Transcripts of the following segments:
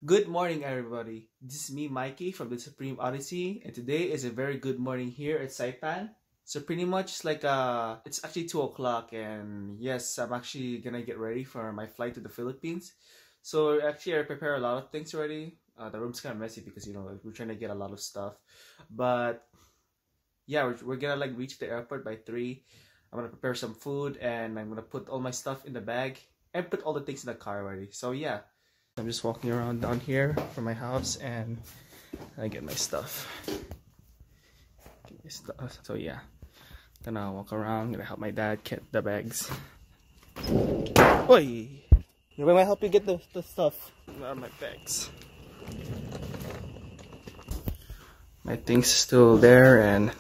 Good morning, everybody. This is me, Mikey, from the Supreme Odyssey, and today is a very good morning here at Saipan. So pretty much like it's actually 2 o'clock, and yes, I'm actually gonna get ready for my flight to the Philippines. So actually, I prepare a lot of things already. The room's kind of messy because we're trying to get a lot of stuff, but yeah, we're gonna like reach the airport by 3. I'm gonna prepare some food, and I'm gonna put all my stuff in the bag and put all the things in the car already. So yeah. I'm just walking around down here from my house and I get my stuff. So yeah, gonna walk around, gonna help my dad get the bags. Oi! You want me to help you get the stuff out of my bags? My things still there and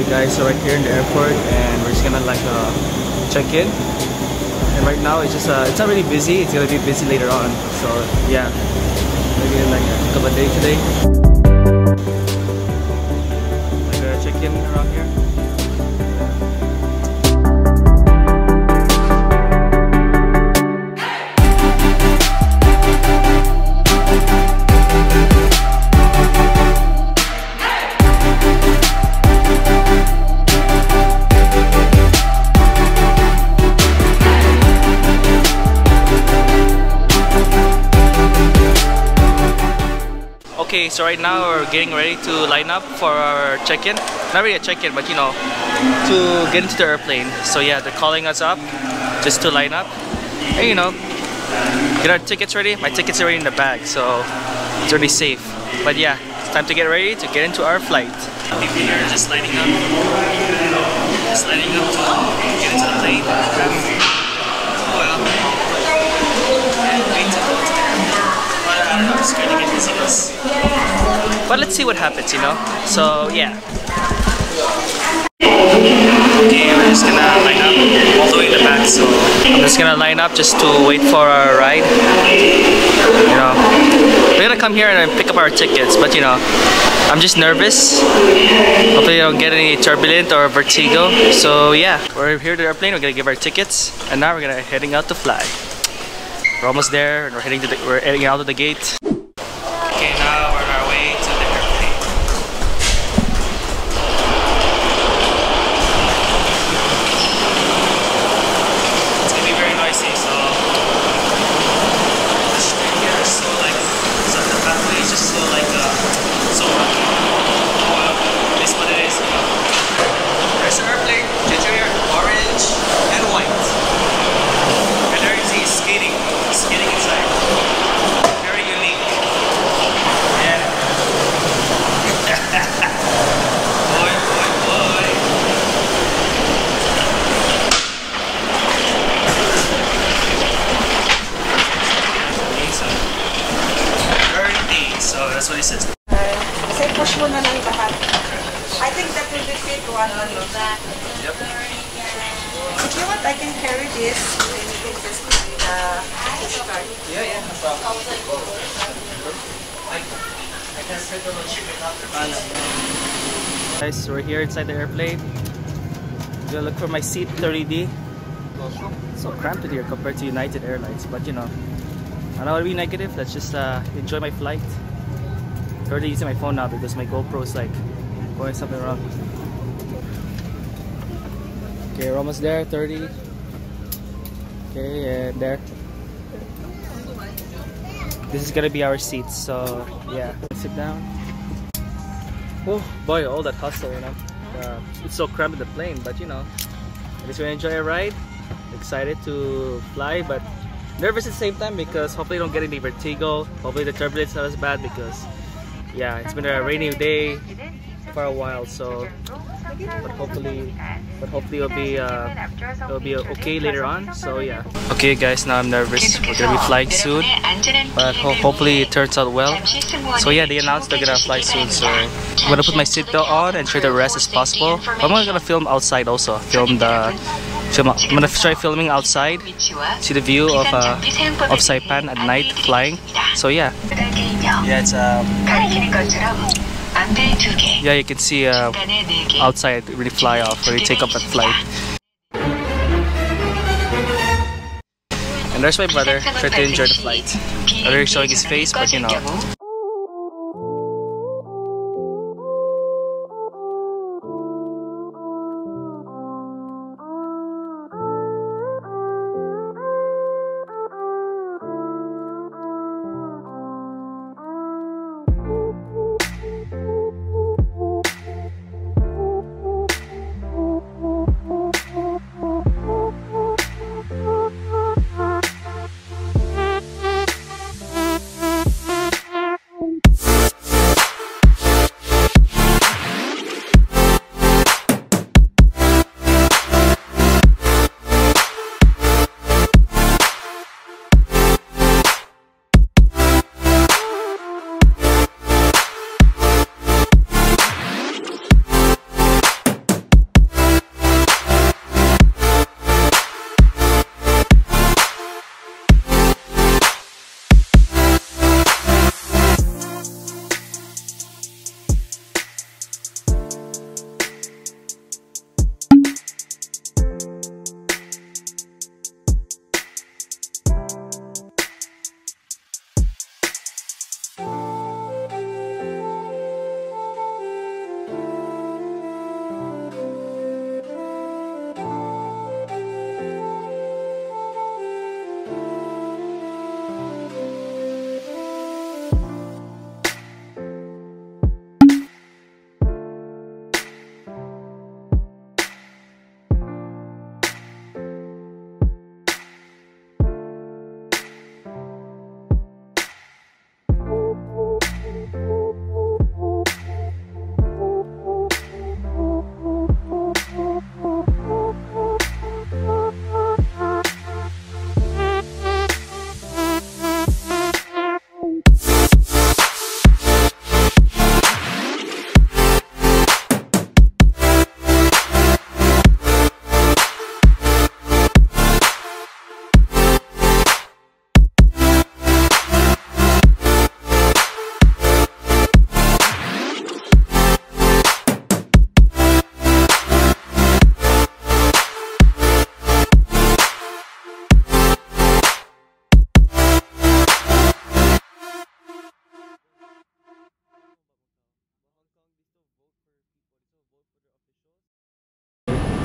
guys, so right here in the airport, and we're just gonna like check in. And right now it's just it's not really busy. It's gonna be busy later on. So yeah, maybe like a couple of days today. I'm gonna check in around here. Okay, so right now we're getting ready to line up for our check-in. Not really a check-in, but to get into the airplane. So yeah, they're calling us up just to line up. And get our tickets ready. My tickets are already in the bag, so it's already safe. But yeah, it's time to get ready to get into our flight. People here are just lining up. Just lining up to get into the plane. Oh well. And wait to go to the airport. I don't know, I'm scared to get dizziness. But let's see what happens, So yeah. Okay, we're just gonna line up all the way in the back. So I'm just gonna line up just to wait for our ride. We're gonna come here and pick up our tickets, but I'm just nervous. Hopefully I don't get any turbulent or vertigo. So yeah, we're here at the airplane. We're gonna give our tickets, and now we're gonna heading out to fly. We're almost there, and we're heading out of the gate. Okay, now we're on our way to the airplane. It's gonna be very noisy, so the street here is so the pathway is just so rocky. Well, this is what it is. There's an airplane, ginger here, orange and white. And there you see skating inside. Very unique. Yeah. Boy, boy, boy. So that's what he says. Say push mo na lang lahat. I think that will be fit one on your back. Yep. If you want, I can carry this. Then you can just carry the push card. Yeah, no problem. I can set the chip without the balance. Guys, we're here inside the airplane. I'm gonna look for my seat 30D. So cramped in here compared to United Airlines, but I don't want to be negative. Let's just enjoy my flight. I'm already using my phone now because my GoPro is like going something wrong. Okay, we're almost there. 30. Okay, and there. This is gonna be our seats. So yeah, sit down. Oh boy, all that hustle, you know. It's so cramped in the plane, but you know, at least we enjoy a ride. Excited to fly, but nervous at the same time because hopefully I don't get any vertigo. Hopefully the turbulence is not as bad because yeah, it's been a rainy day for a while. So, but hopefully it'll be okay later on. So yeah. Okay, guys, now I'm nervous. We're gonna be flying soon, but hopefully it turns out well. So yeah, they announced they're gonna fly soon. So I'm gonna put my seatbelt on and try to rest as possible. I'm gonna film outside also. I'm gonna try filming outside. See the view of Saipan at night flying. So yeah. Yeah, it's yeah, you can see outside really fly off when you take up that flight. And there's my brother trying to enjoy the flight. Already showing his face, but you know.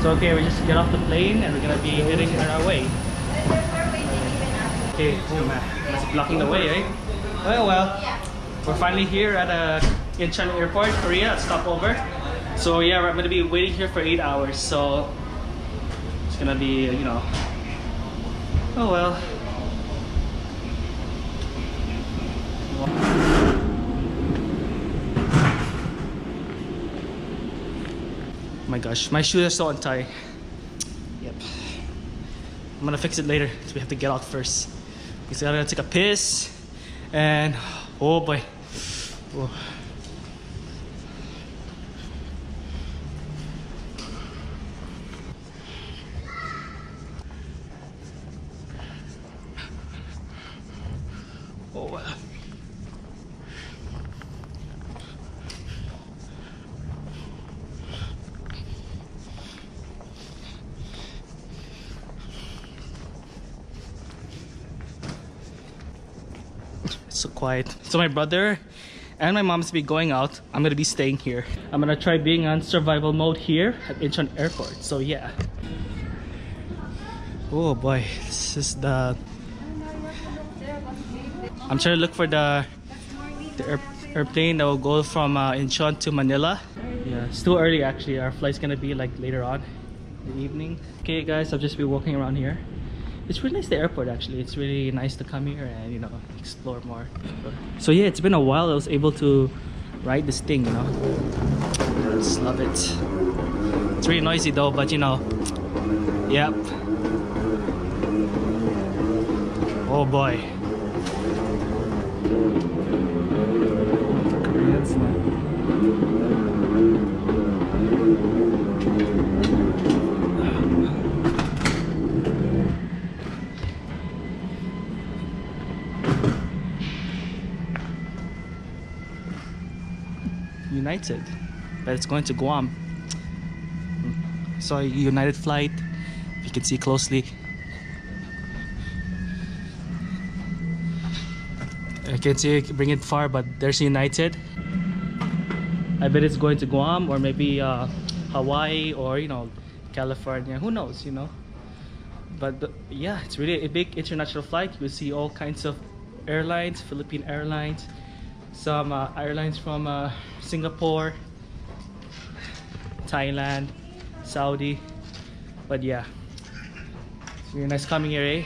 So okay, we just get off the plane and we're gonna be heading on our way. Okay, it's blocking the way, right? Well, we're finally here at Incheon Airport, Korea, stopover. So yeah, we're gonna be waiting here for 8 hours. So it's gonna be, you know, oh well. Oh my gosh, my shoes are so untied. Yep. I'm gonna fix it later, so we have to get out first. Because I gotta take a piss, and oh boy. Oh. Oh. So quiet. So my brother and my mom's be going out, I'm gonna be staying here. I'm gonna try being on survival mode here at Incheon Airport. So yeah. Oh boy, this is the... I'm trying to look for the airplane that will go from Incheon to Manila. Yeah, it's too early actually. Our flight's gonna be like later on in the evening. Okay guys, I've just been walking around here. It's really nice, the airport actually. It's really nice to come here and, you know, explore more. So yeah, it's been a while I was able to ride this thing, you know. I just love it. It's really noisy though, but you know, yep. Oh boy. United, but it's going to Guam. So a United flight, if you can see closely. I can see it, bring it far, but there's United. I bet it's going to Guam or maybe Hawaii or, you know, California. Who knows, you know? But yeah, it's really a big international flight. You'll see all kinds of airlines, Philippine Airlines, some airlines from Singapore, Thailand, Saudi. But yeah, it's really nice coming here, eh?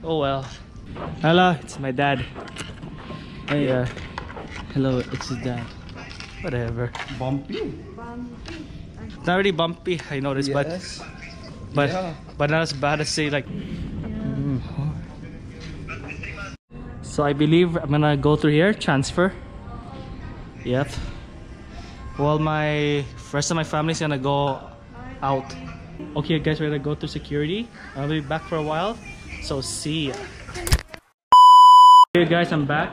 Oh well. Hello, it's my dad. Hey, hello, it's his dad. Whatever. Bumpy. It's not really bumpy, I noticed, Yes. but Yeah. but not as bad as say like. So I believe I'm gonna go through here, transfer. Yep. Well, my rest of my family's gonna go out. Okay, guys, we're gonna go through security. I'll be back for a while, so see ya. Okay, guys, I'm back.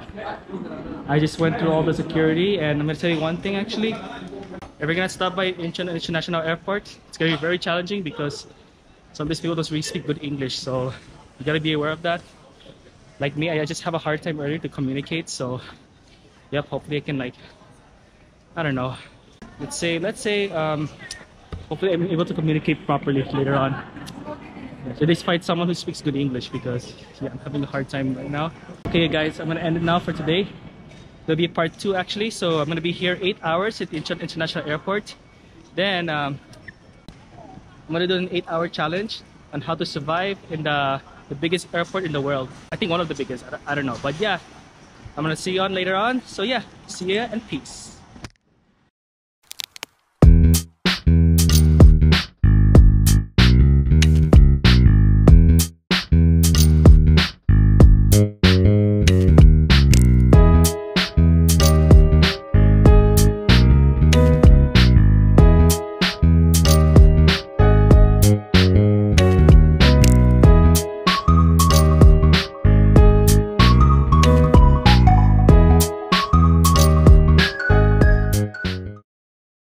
I just went through all the security, and I'm gonna tell you one thing actually. If you're gonna stop by Incheon International Airport, it's gonna be very challenging because some of these people don't really speak good English, so you gotta be aware of that. Like me, I just have a hard time earlier to communicate, so yep, hopefully I can, like, I don't know. Let's say hopefully I'm able to communicate properly later on. So just find someone who speaks good English because yeah, I'm having a hard time right now. Okay guys, I'm gonna end it now for today. There'll be a part 2 actually, so I'm gonna be here 8 hours at Incheon International Airport. Then I'm gonna do an 8-hour challenge on how to survive in the biggest airport in the world. I think one of the biggest, I don't know, but yeah, I'm gonna see you on later on. So yeah, see ya and peace.